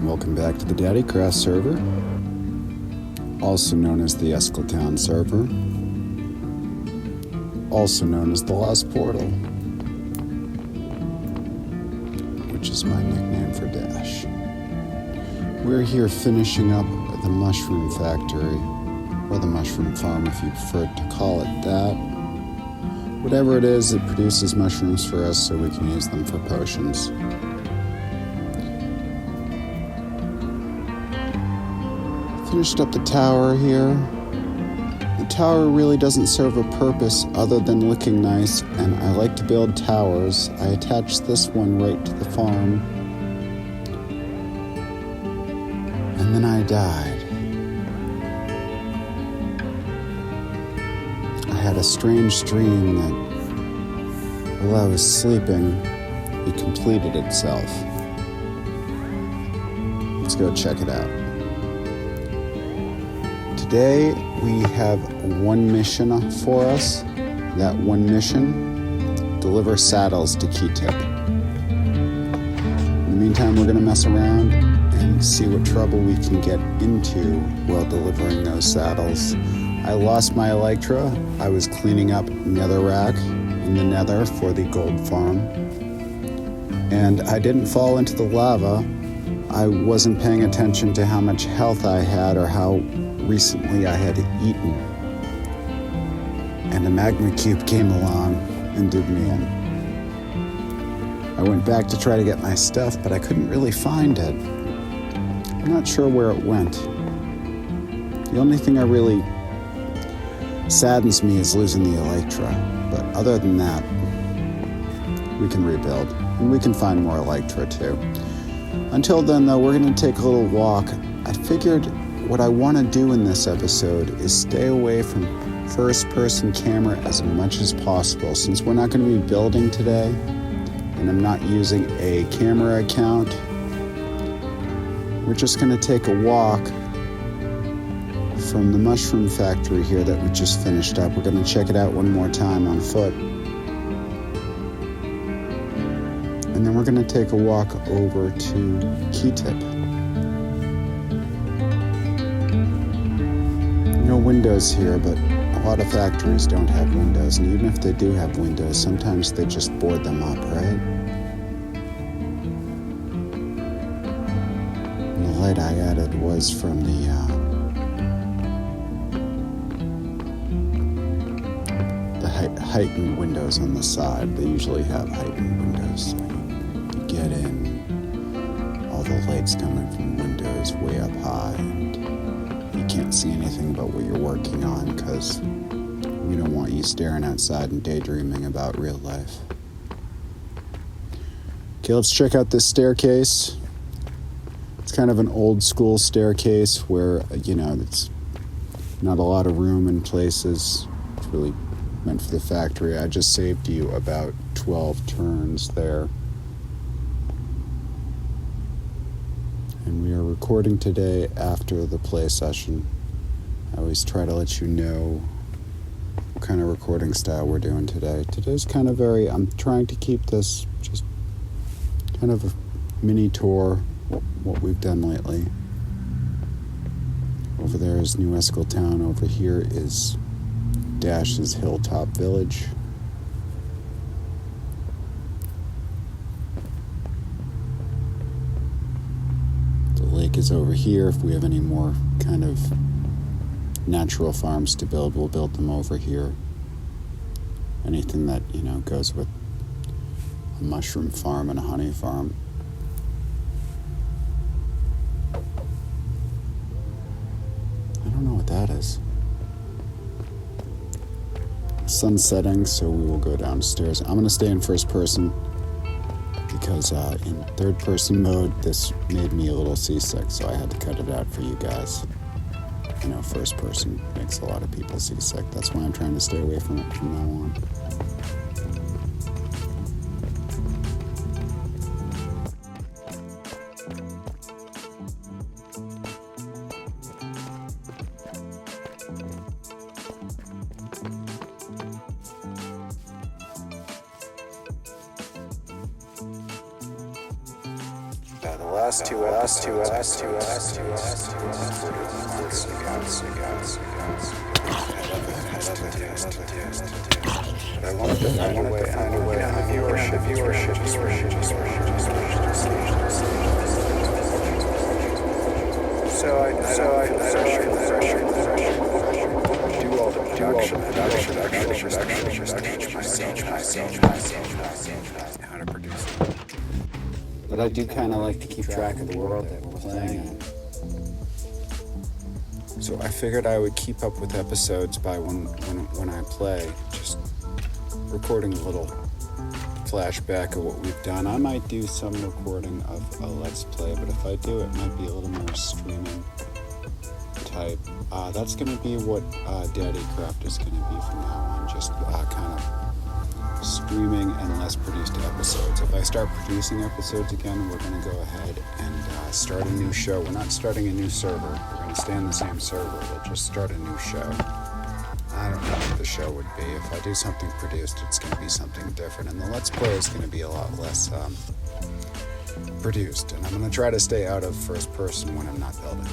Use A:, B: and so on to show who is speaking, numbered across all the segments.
A: Welcome back to the DaddeeCraft server, also known as the Escaltown server, also known as the Lost Portal, which is my nickname for Dash. We're here finishing up the mushroom factory, or the mushroom farm if you prefer to call it that. Whatever it is, it produces mushrooms for us so we can use them for potions. Finished up the tower here. The tower really doesn't serve a purpose other than looking nice, and I like to build towers. I attached this one right to the farm, and then I died. I had a strange dream that while I was sleeping, it completed itself. Let's go check it out. Today we have one mission for us. That one mission, deliver saddles to Key-Tip. In the meantime, we're going to mess around and see what trouble we can get into while delivering those saddles. I lost my Elytra. I was cleaning up netherrack in the nether for the gold farm. And I didn't fall into the lava. I wasn't paying attention to how much health I had or how recently I had eaten, and a magma cube came along and did me in. I went back to try to get my stuff, but I couldn't really find it. I'm not sure where it went. The only thing that really saddens me is losing the Elytra, but other than that, we can rebuild, and we can find more Elytra too. Until then, though, we're going to take a little walk. I figured what I want to do in this episode is stay away from first-person camera as much as possible. Since we're not going to be building today, and I'm not using a camera account, we're just going to take a walk from the mushroom factory here that we just finished up. We're going to check it out one more time on foot. And then we're going to take a walk over to Key-Tip. No windows here, but a lot of factories don't have windows, and even if they do have windows, sometimes they just board them up, right? And the light I added was from the heightened windows on the side. They usually have heightened windows, so you get in, all the light's coming from windows way up high, and you can't see anything but what you're working on because we don't want you staring outside and daydreaming about real life. Okay, let's check out this staircase. It's kind of an old school staircase where, it's not a lot of room in places. It's really meant for the factory. I just saved you about 12 turns there. And we are recording today after the play session. I always try to let you know what kind of recording style we're doing today. Today's kind of I'm trying to keep this just kind of a mini tour, what we've done lately. Over there is New Escaltown. Over here is Dash's Hilltop Village. The lake is over here. If we have any more kind of natural farms to build, we'll build them over here. Anything that, goes with a mushroom farm and a honey farm. I don't know what that is. Sun's setting, so we will go downstairs. I'm going to stay in first person because in third person mode, this made me a little seasick, so I had to cut it out for you guys. First person makes a lot of people seasick. That's why I'm trying to stay away from it from now on. But I wanted to find a way on the viewership. So I do all the production how to produce it. But I do kind of like to keep track of the world that we're playing in. So I figured I would keep up with episodes by when I play, just recording a little flashback of what we've done. I might do some recording of a Let's Play, but if I do, it might be a little more streaming type. That's going to be what DaddeeCraft is going to be from now on, just kind of streaming and less produced episodes. If I start producing episodes again, we're going to go ahead and start a new show. We're not starting a new server. We're going to stay on the same server. We'll just start a new show. I don't know what the show would be. If I do something produced, it's going to be something different. And the Let's Play is going to be a lot less produced. And I'm going to try to stay out of first person when I'm not building.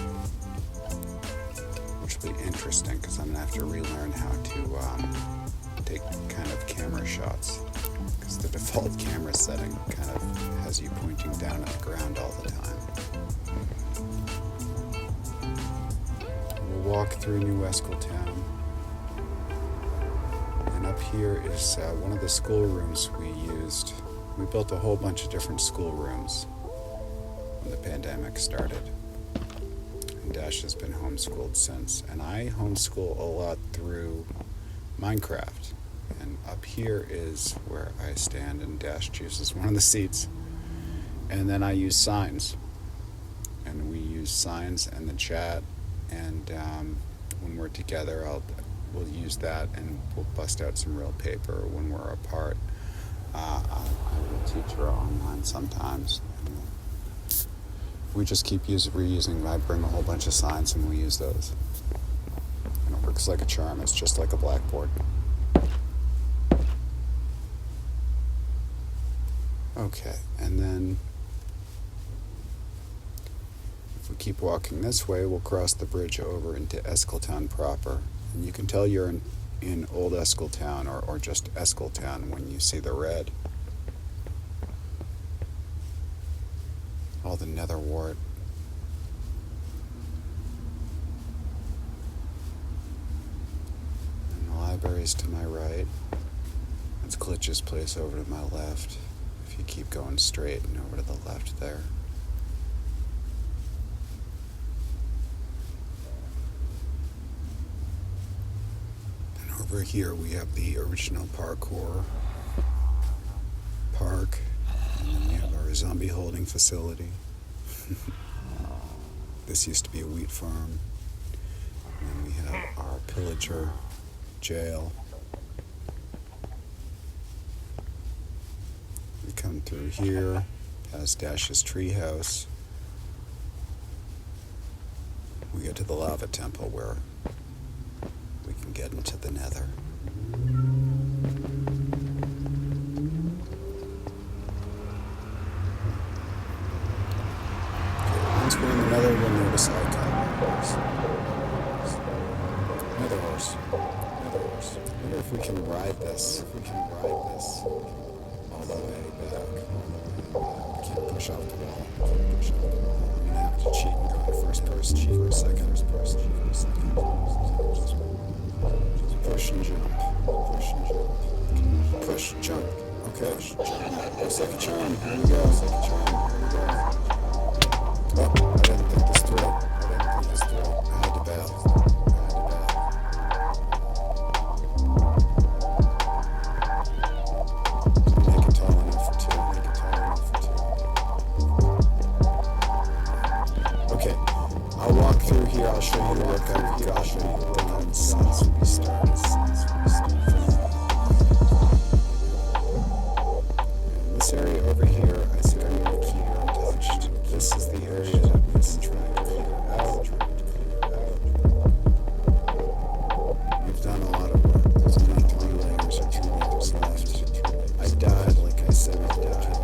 A: Which will be interesting because I'm going to have to relearn how to take kind of camera shots. Because the default camera setting kind of has you pointing down at the ground all the time. We'll walk through New Escaltown. And up here is one of the schoolrooms we used. We built a whole bunch of different schoolrooms when the pandemic started. And Dash has been homeschooled since. And I homeschool a lot through Minecraft. And up here is where I stand and Dash chooses one of the seats. And then I use signs. And we use signs in the chat. And when we're together, we'll use that and we'll bust out some real paper when we're apart. I will teach her online sometimes. We just keep reusing. I bring a whole bunch of signs and we use those. And it works like a charm. It's just like a blackboard. Okay, and then if we keep walking this way, we'll cross the bridge over into Escaltown proper. And you can tell you're in Old Escaltown or just Escaltown when you see the red. All the nether wart. And the library's to my right. That's Glitch's place over to my left. If you keep going straight and over to the left there. Over here we have the original parkour park, and then we have our zombie holding facility. This used to be a wheat farm. And then we have our pillager jail. We come through here, past Dash's treehouse. We get to the lava temple where we can get into the nether. Okay, once we're in the nether, we'll notice icons. Nether horse. I wonder if we can ride this. All the way back. We can't push off the wall. I'm gonna have to cheat and go to first person for a second. Push and jump. Push, jump. Okay. Looks like a charm. Here we go. Oh, I didn't think this through. I had to bail. Make it tall enough for two. Okay. I'll walk through here. I'll show you the work I've got. Since we started. This area over here, I think I'm going to keep untouched. This is the area that we've been trying to figure out. We've done a lot of work. There's only 3 layers or 2 layers left. I died, like I said, I died.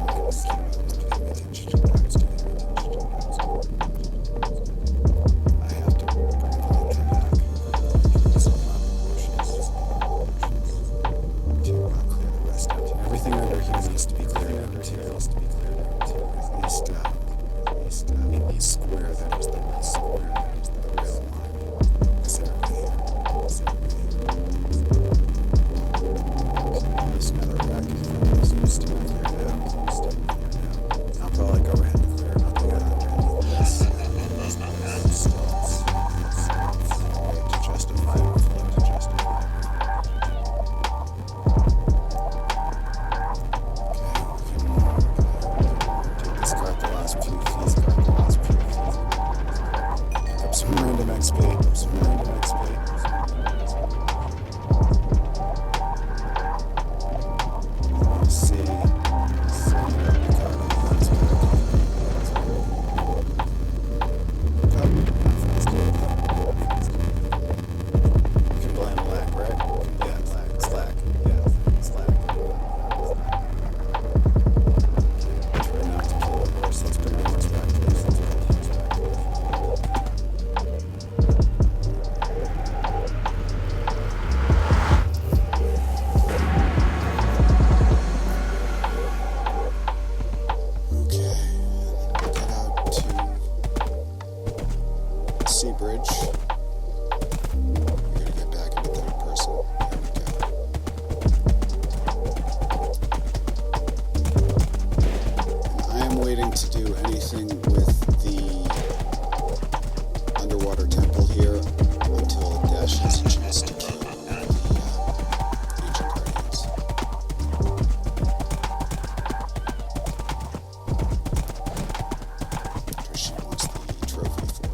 A: bridge. We're gonna get back into third person. There we go. And I am waiting to do anything with the underwater temple here until Dash has a chance to kill the ancient guardians. Because she wants the trophy for it.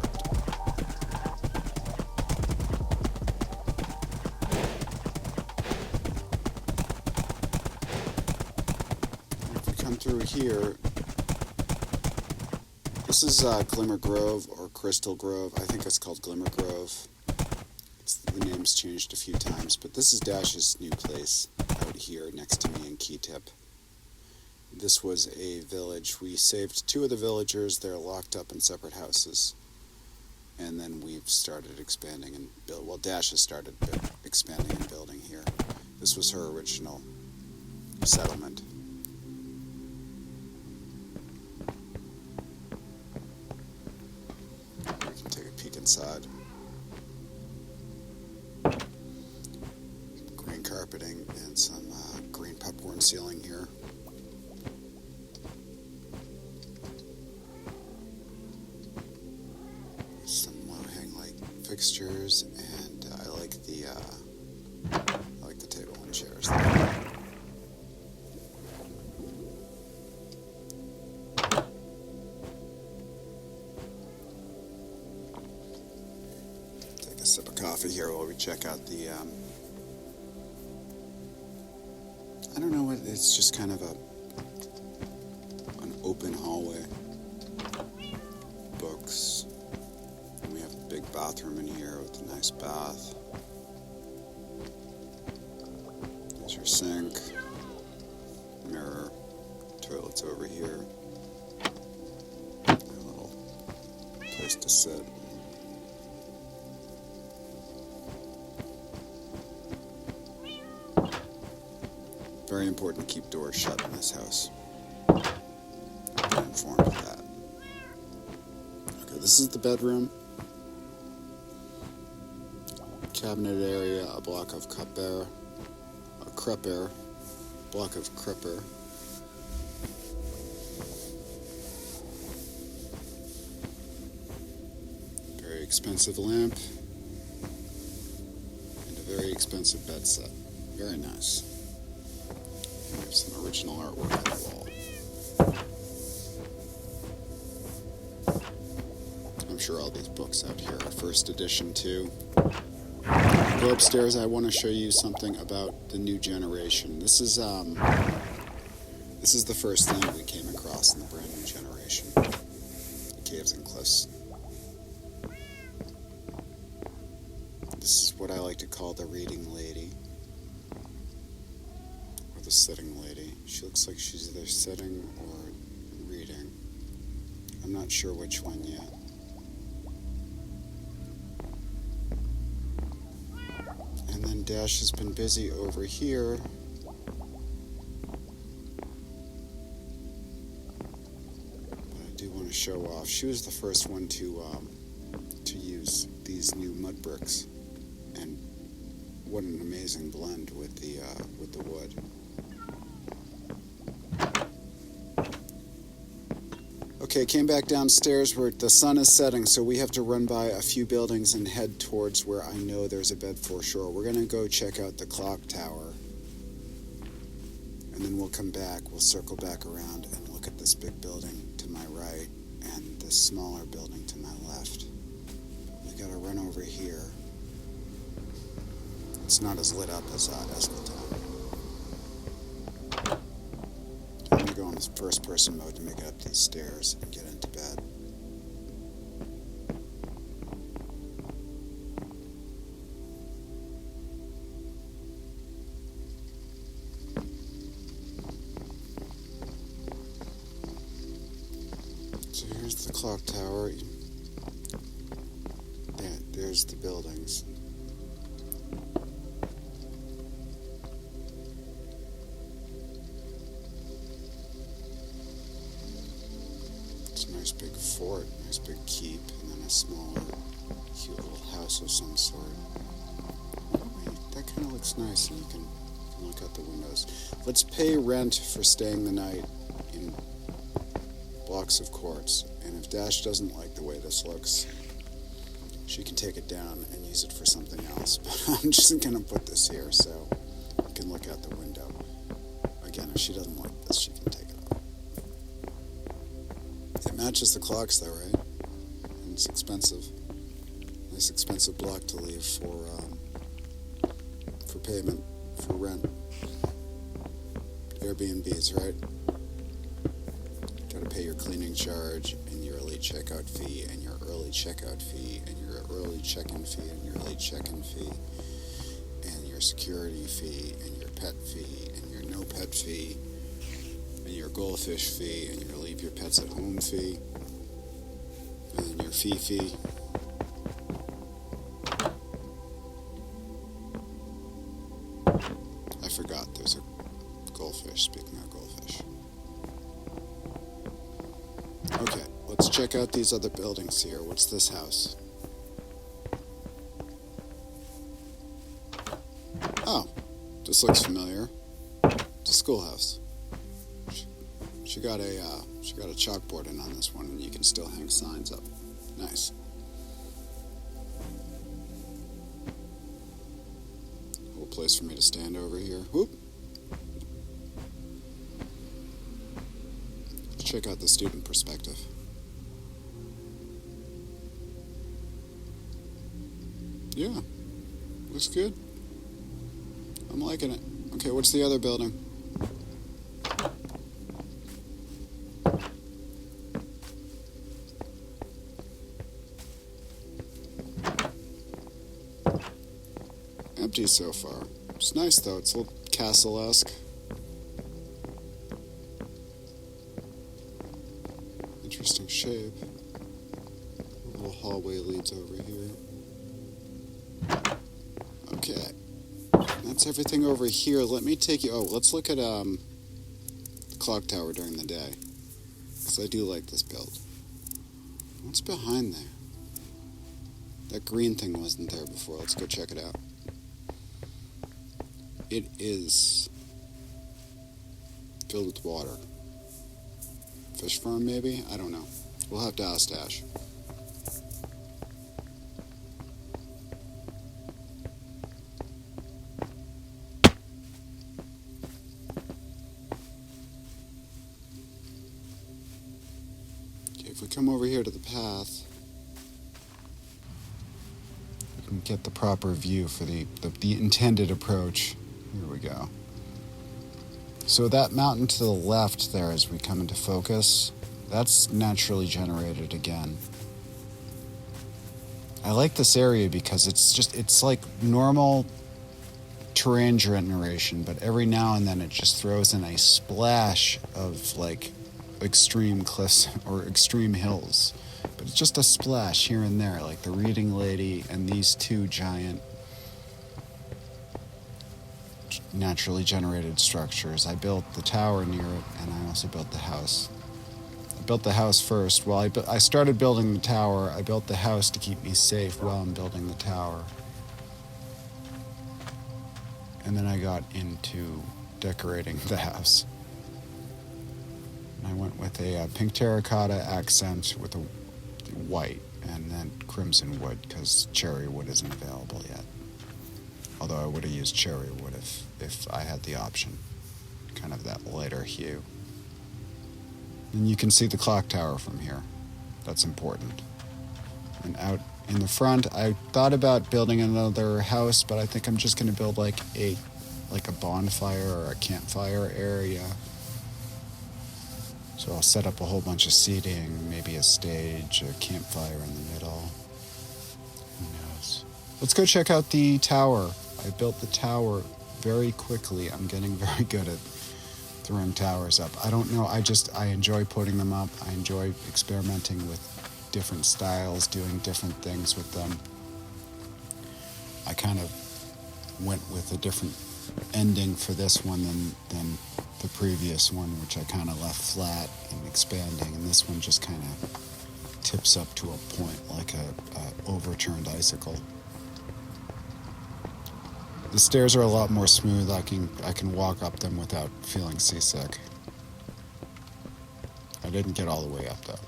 A: And if we come through here, this is Glimmer Grove, or Crystal Grove. I think it's called Glimmer Grove. The name's changed a few times, but this is Dash's new place out here next to me in Keytip. This was a village. We saved 2 of the villagers. They're locked up in separate houses. And then we've started expanding and build. Well, Dash has started expanding and building here. This was her original settlement. We can take a peek inside. Green carpeting and some green popcorn ceiling here. Some low-hang light fixtures, and I like the table and chairs there. Take a sip of coffee here while we check out the I don't know what, it's just kind of an open hallway. Books. And we have a big bathroom in here with a nice bath. There's your sink. Mirror. Toilet's over here. A little place to sit. Very important to keep doors shut in this house. I'm informed of that. Okay, this is the bedroom. Cabinet area, a block of crepe, block of crepe. Very expensive lamp. And a very expensive bed set. Very nice. We have some original artwork on the wall. I'm sure all these books out here are first edition too. Go upstairs, I want to show you something about the new generation. This is the first thing we came across in the brand new generation. The Caves and Cliffs. This is what I like to call the reading lady. The sitting lady. She looks like she's either sitting or reading. I'm not sure which one yet. And then Dash has been busy over here. But I do want to show off. She was the first one to use these new mud bricks, and what an amazing blend with the wood. Okay, came back downstairs where the sun is setting, so we have to run by a few buildings and head towards where I know there's a bed for sure. We're going to go check out the clock tower, and then we'll come back. We'll circle back around and look at this big building to my right and this smaller building to my left. We got to run over here. It's not as lit up as Escaltown. I'm going to go in this first-person mode to make it up these stairs and get into bed. So here's the clock tower. There's the buildings. It's a nice big fort, nice big keep, and then a smaller Cute little house of some sort. That kind of looks nice, and you can look out the windows. Let's pay rent for staying the night in blocks of quartz. And if Dash doesn't like the way this looks, she can take it down and use it for something else. But I'm just going to put this here so you can look out the window. Again, if she doesn't like this, she can take it off. It matches the clocks though, right? And it's expensive. Nice expensive block to leave for payment, for rent. Airbnbs, right? Gotta pay your cleaning charge and your late checkout fee and your early checkout fee and your early check-in fee and your late check-in fee and your security fee and your pet fee and your no pet fee and your goldfish fee and your leave your pets at home fee and then your fee. I forgot there's a goldfish, speaking of goldfish. Okay, let's check out these other buildings here. What's this house? Oh, this looks familiar. It's a schoolhouse. She got a chalkboard in on this one, and you can still hang signs up. Nice. Little place for me to stand over here. Whoop. Let's check out the student perspective. Yeah, looks good. I'm liking it. Okay, what's the other building? Empty so far. It's nice though, it's a little castle-esque. Interesting shape. A little hallway leads over here. Okay. That's everything over here. Let me take you... Oh, let's look at the clock tower during the day. Because I do like this build. What's behind there? That green thing wasn't there before. Let's go check it out. It is filled with water. Fish farm, maybe? I don't know. We'll have to ask Dash. Okay, if we come over here to the path, we can get the proper view for the intended approach. Here we go. So that mountain to the left there as we come into focus, that's naturally generated again. I like this area because it's like normal terrain generation, but every now and then it just throws in a splash of like extreme cliffs or extreme hills. But it's just a splash here and there, like the reading lady and these two giant naturally generated structures. I built the tower near it, and I also built the house. I built the house first. While I started building the tower, I built the house to keep me safe while I'm building the tower. And then I got into decorating the house. And I went with a pink terracotta accent with a white, and then crimson wood, because cherry wood isn't available yet. Although I would have used cherry wood if I had the option. Kind of that lighter hue. And you can see the clock tower from here. That's important. And out in the front, I thought about building another house, but I think I'm just going to build like a bonfire or a campfire area. So I'll set up a whole bunch of seating, maybe a stage, a campfire in the middle. Who knows? Let's go check out the tower. I built the tower very quickly. I'm getting very good at throwing towers up. I don't know, I enjoy putting them up. I enjoy experimenting with different styles, doing different things with them. I kind of went with a different ending for this one than the previous one, which I kind of left flat and expanding, and this one just kind of tips up to a point like a overturned icicle. The stairs are a lot more smooth. I can walk up them without feeling seasick. I didn't get all the way up though.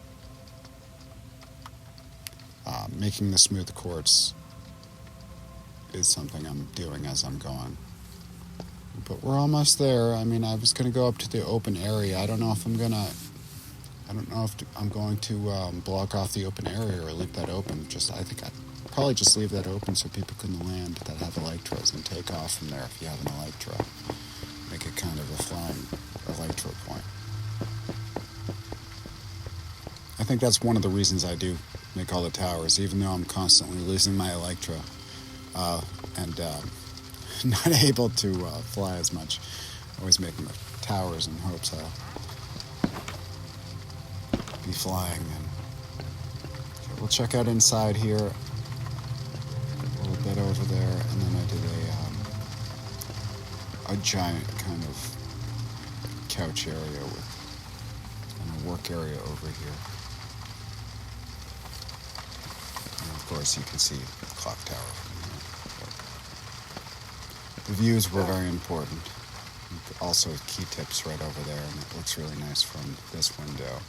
A: Making the smooth quartz is something I'm doing as I'm going. But we're almost there. I mean, I was going to go up to the open area. I don't know if I'm going to block off the open area or leave that open. I think I'd probably just leave that open so people can land that have Electros and take off from there if you have an Electro. Make it kind of a flying Electro point. I think that's one of the reasons I do make all the towers, even though I'm constantly losing my Electro and not able to fly as much. Always making the towers in hopes I'll be flying. And okay, we'll check out inside here, a little bit over there, and then I did a giant kind of couch area and a work area over here. And of course you can see the clock tower from here. The views were very important. Also key tips right over there, and it looks really nice from this window.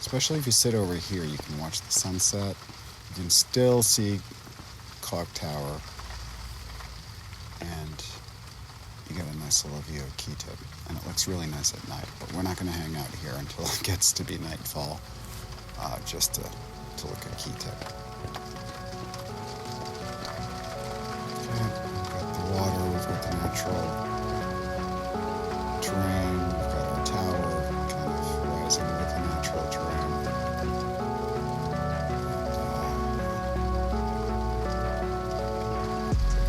A: Especially if you sit over here, you can watch the sunset. You can still see clock tower, and you get a nice little view of key tip. And it looks really nice at night, but we're not going to hang out here until it gets to be nightfall, just to look at key tip. Okay, we've got the water, we've got the natural terrain, we've got our tower kind of rising with the natural terrain.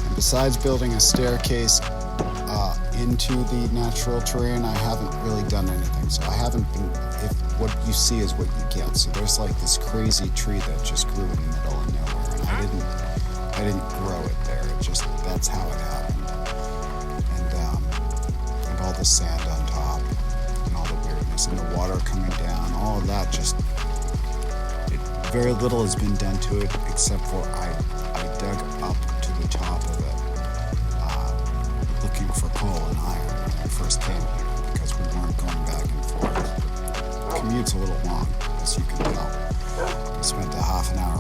A: And besides building a staircase into the natural terrain, I haven't really done anything. So I haven't been, if what you see is what you get. So there's like this crazy tree that just grew in the middle of nowhere, and I didn't grow it there. It just, that's how it happened. And all the sand on top, and all the weirdness, and the water coming down, all of that very little has been done to it, except for I dug up to the top of it, looking for coal and iron when I first came here, because we weren't going back and forth. The commute's a little long, as you can tell. We spent a half an hour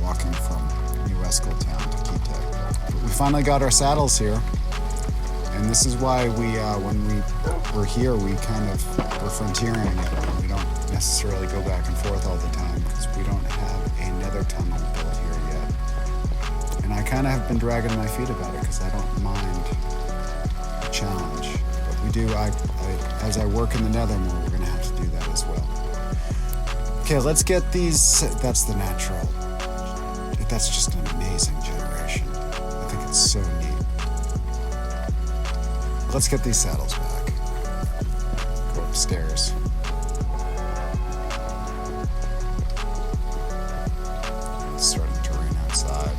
A: walking from New Escaltown to Ketek. But we finally got our saddles here, and this is why when we were here, we're frontiering it. We don't necessarily go back and forth all the time, because we don't have a nether tunnel built here yet. And I kind of have been dragging my feet about it, because I don't mind the challenge. But we do, as I work in the nether more, we're going to have to do that as well. Okay, let's get these. That's the natural. That's just an amazing generation. I think it's so neat. Let's get these saddles back. Go upstairs. It's starting to rain outside.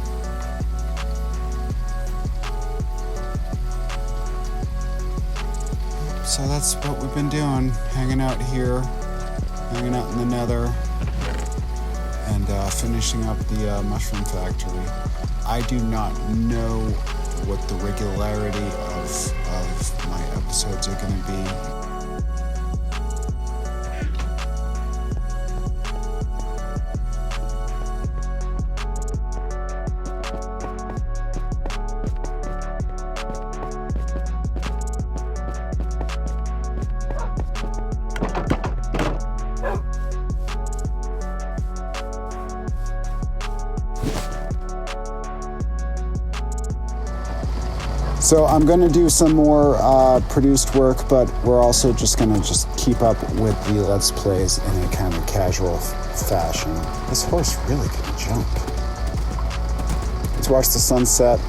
A: So that's what we've been doing, hanging out here, hanging out in the nether, and finishing up the mushroom factory. I do not know what the regularity of my episodes are going to be. So I'm going to do some more produced work, but we're also just going to keep up with the Let's Plays in a kind of casual fashion. This horse really can jump. Let's watch the sunset.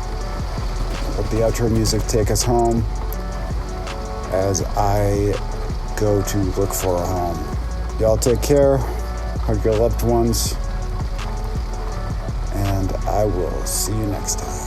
A: Let the outro music take us home as I go to look for a home. Y'all take care, hug your loved ones, and I will see you next time.